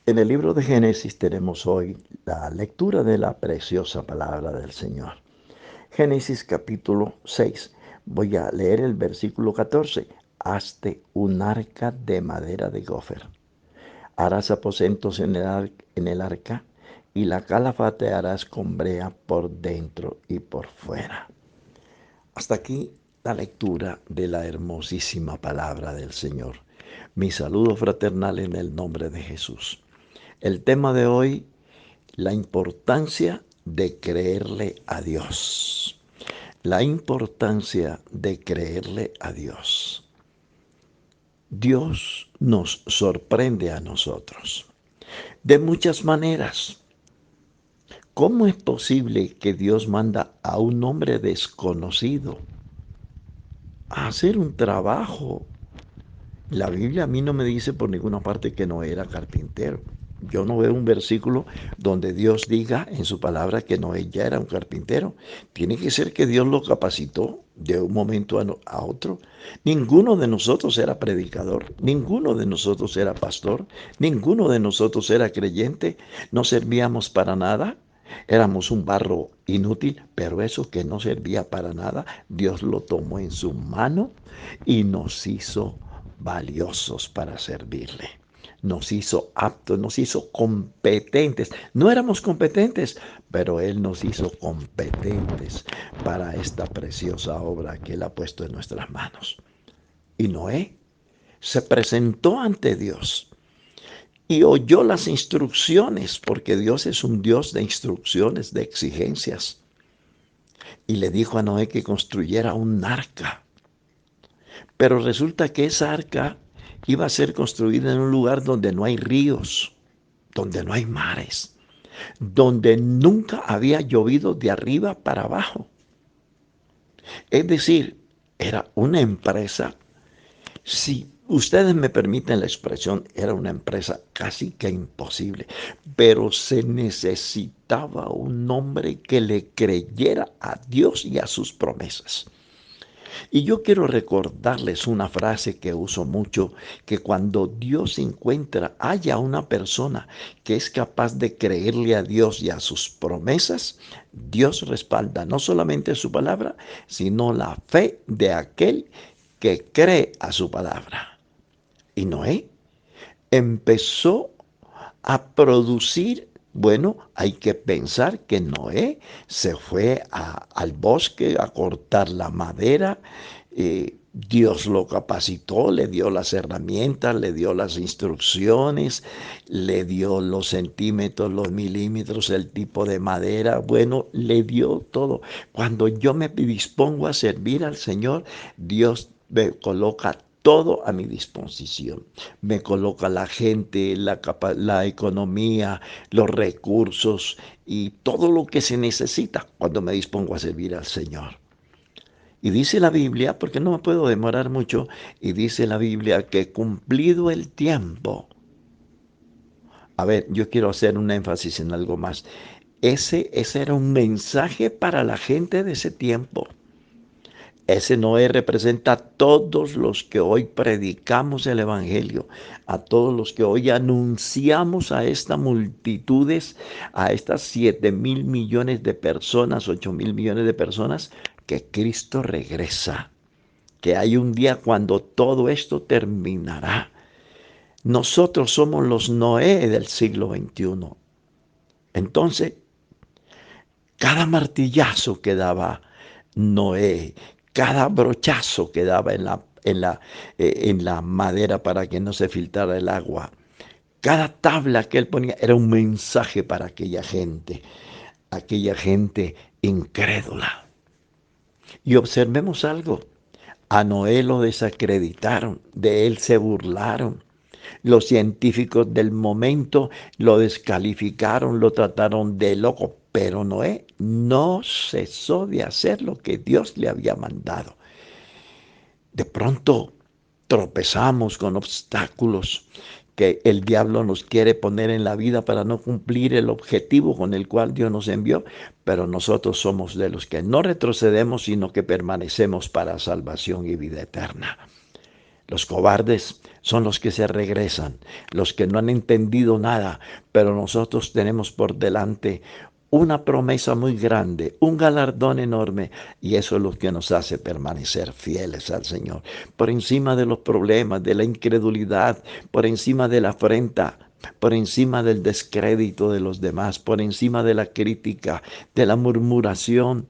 En el libro de Génesis tenemos hoy la lectura de la preciosa palabra del Señor. Génesis capítulo 6. Voy a leer el versículo 14. Hazte un arca de madera de gofer. Harás aposentos en el arca y la calafate harás con brea por dentro y por fuera. Hasta aquí la lectura de la hermosísima palabra del Señor. Mi saludo fraternal en el nombre de Jesús. El tema de hoy, la importancia de creerle a Dios. La importancia de creerle a Dios. Dios nos sorprende a nosotros de muchas maneras. ¿Cómo es posible que Dios manda a un hombre desconocido a hacer un trabajo? La Biblia a mí no me dice por ninguna parte que no era carpintero. Yo no veo un versículo donde Dios diga en su palabra que Noé ya era un carpintero. Tiene que ser que Dios lo capacitó de un momento a otro. Ninguno de nosotros era predicador, ninguno de nosotros era pastor, ninguno de nosotros era creyente, no servíamos para nada. Éramos un barro inútil, pero eso que no servía para nada, Dios lo tomó en su mano y nos hizo valiosos para servirle. Nos hizo aptos, nos hizo competentes. No éramos competentes, pero Él nos hizo competentes para esta preciosa obra que Él ha puesto en nuestras manos. Y Noé se presentó ante Dios y oyó las instrucciones, porque Dios es un Dios de instrucciones, de exigencias. Y le dijo a Noé que construyera un arca. Pero resulta que esa arca iba a ser construida en un lugar donde no hay ríos, donde no hay mares, donde nunca había llovido de arriba para abajo. Es decir, era una empresa, si ustedes me permiten la expresión, era una empresa casi que imposible, pero se necesitaba un hombre que le creyera a Dios y a sus promesas. Y yo quiero recordarles una frase que uso mucho, que cuando Dios haya una persona que es capaz de creerle a Dios y a sus promesas, Dios respalda no solamente su palabra, sino la fe de aquel que cree a su palabra. Y Noé empezó a producir. Bueno, hay que pensar que Noé se fue al bosque a cortar la madera. Dios lo capacitó, le dio las herramientas, le dio las instrucciones, le dio los centímetros, los milímetros, el tipo de madera. Bueno, le dio todo. Cuando yo me dispongo a servir al Señor, Dios me coloca todo a mi disposición. Me coloca la gente, la economía, los recursos y todo lo que se necesita cuando me dispongo a servir al Señor. Y dice la Biblia, porque no me puedo demorar mucho, y dice la Biblia que cumplido el tiempo. A ver, yo quiero hacer un énfasis en algo más. Ese era un mensaje para la gente de ese tiempo. Ese Noé representa a todos los que hoy predicamos el Evangelio, a todos los que hoy anunciamos a estas multitudes, a estas 7.000 millones de personas, 8.000 millones de personas, que Cristo regresa, que hay un día cuando todo esto terminará. Nosotros somos los Noé del siglo XXI. Entonces, cada martillazo que daba Noé, cada brochazo que daba en la madera para que no se filtrara el agua, cada tabla que él ponía era un mensaje para aquella gente incrédula. Y observemos algo, a Noé lo desacreditaron, de él se burlaron. Los científicos del momento lo descalificaron, lo trataron de loco, pero Noé no cesó de hacer lo que Dios le había mandado. De pronto tropezamos con obstáculos que el diablo nos quiere poner en la vida para no cumplir el objetivo con el cual Dios nos envió, pero nosotros somos de los que no retrocedemos, sino que permanecemos para salvación y vida eterna. Los cobardes son los que se regresan, los que no han entendido nada, pero nosotros tenemos por delante una promesa muy grande, un galardón enorme, y eso es lo que nos hace permanecer fieles al Señor. Por encima de los problemas, de la incredulidad, por encima de la afrenta, por encima del descrédito de los demás, por encima de la crítica, de la murmuración,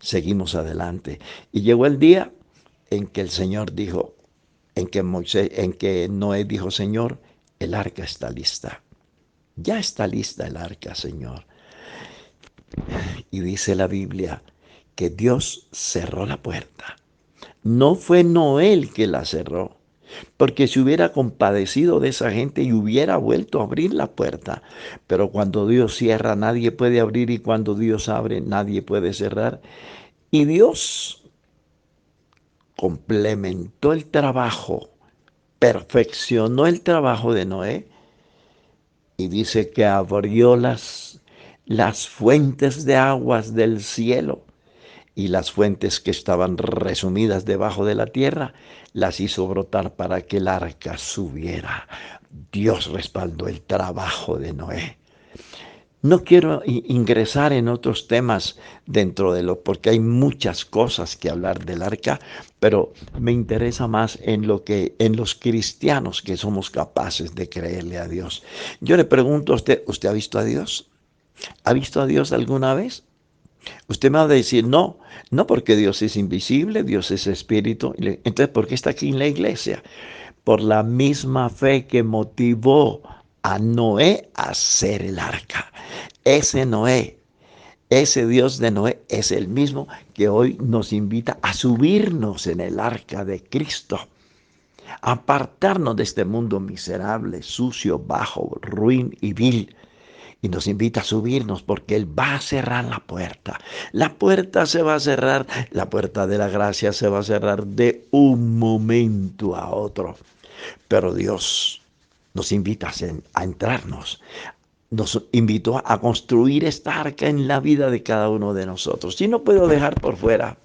seguimos adelante. Y llegó el día en que el Señor dijo, en que Noé dijo, Señor, el arca está lista. Ya está lista el arca, Señor. Y dice la Biblia que Dios cerró la puerta. No fue Noé el que la cerró, porque se hubiera compadecido de esa gente y hubiera vuelto a abrir la puerta. Pero cuando Dios cierra, nadie puede abrir, y cuando Dios abre, nadie puede cerrar. Y Dios complementó el trabajo, perfeccionó el trabajo de Noé, y dice que abrió las fuentes de aguas del cielo, y las fuentes que estaban resumidas debajo de la tierra las hizo brotar para que el arca subiera. Dios respaldó el trabajo de Noé. No quiero ingresar en otros temas dentro de lo, porque hay muchas cosas que hablar del arca, pero me interesa más en en los cristianos que somos capaces de creerle a Dios. Yo le pregunto a usted, ¿usted ha visto a Dios? ¿Ha visto a Dios alguna vez? Usted me va a decir, no, no, porque Dios es invisible, Dios es espíritu. Entonces, ¿por qué está aquí en la iglesia? Por la misma fe que motivó a Noé a hacer el arca. Ese Noé, ese Dios de Noé es el mismo que hoy nos invita a subirnos en el arca de Cristo, a apartarnos de este mundo miserable, sucio, bajo, ruin y vil. Y nos invita a subirnos porque Él va a cerrar la puerta. La puerta se va a cerrar, la puerta de la gracia se va a cerrar de un momento a otro. Pero Dios nos invita a entrarnos. Nos invitó a construir esta arca en la vida de cada uno de nosotros. Y no puedo dejar por fuera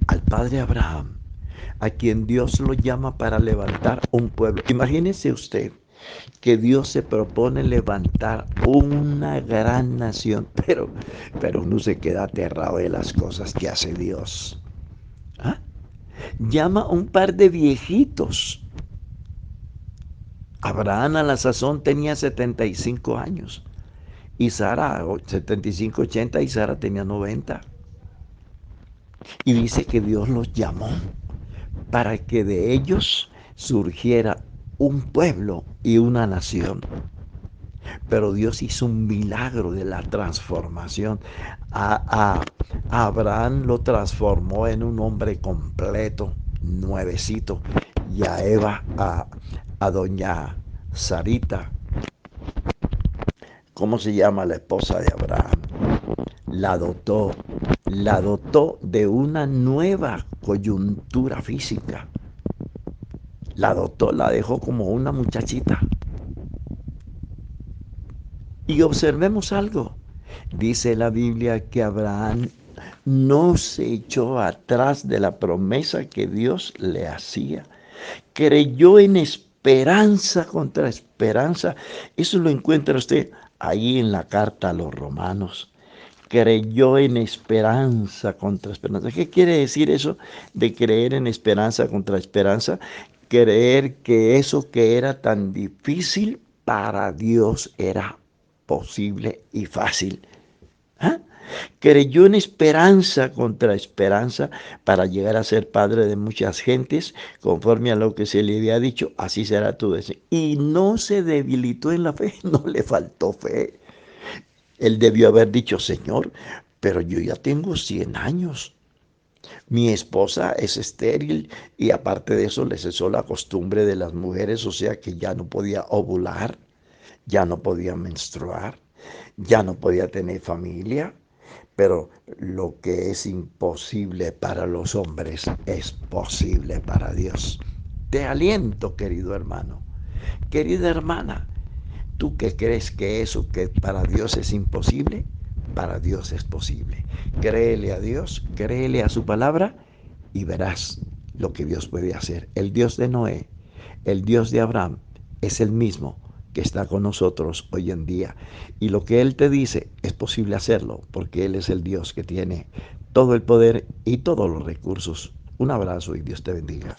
al padre Abraham, a quien Dios lo llama para levantar un pueblo. Imagínese usted que Dios se propone levantar una gran nación, pero uno se queda aterrado de las cosas que hace Dios. ¿Ah? Llama a un par de viejitos. Abraham a la sazón tenía 75 años y Sara 75, 80, y Sara tenía 90. Y dice que Dios los llamó para que de ellos surgiera un pueblo y una nación. Pero Dios hizo un milagro de la transformación. A Abraham lo transformó en un hombre completo, nuevecito. Y a Eva, a doña Sarita, ¿cómo se llama la esposa de Abraham? La dotó de una nueva coyuntura física. La dotó, la dejó como una muchachita. Y observemos algo. Dice la Biblia que Abraham no se echó atrás de la promesa que Dios le hacía. Creyó en esperanza contra esperanza. Eso lo encuentra usted ahí en la carta a los Romanos. Creyó en esperanza contra esperanza. ¿Qué quiere decir eso de creer en esperanza contra esperanza? Creer que eso que era tan difícil para Dios era posible y fácil. ¿Ah? Creyó en esperanza contra esperanza para llegar a ser padre de muchas gentes, conforme a lo que se le había dicho, así será tu deseo. Y no se debilitó en la fe, no le faltó fe. Él debió haber dicho, Señor, pero yo ya tengo 100 años. Mi esposa es estéril y aparte de eso le cesó la costumbre de las mujeres, o sea que ya no podía ovular, ya no podía menstruar, ya no podía tener familia. Pero lo que es imposible para los hombres es posible para Dios. Te aliento, querido hermano, querida hermana. ¿Tú qué crees que eso que para Dios es imposible? Para Dios es posible. Créele a Dios, créele a su palabra y verás lo que Dios puede hacer. El Dios de Noé, el Dios de Abraham, es el mismo que está con nosotros hoy en día. Y lo que Él te dice es posible hacerlo, porque Él es el Dios que tiene todo el poder y todos los recursos. Un abrazo y Dios te bendiga.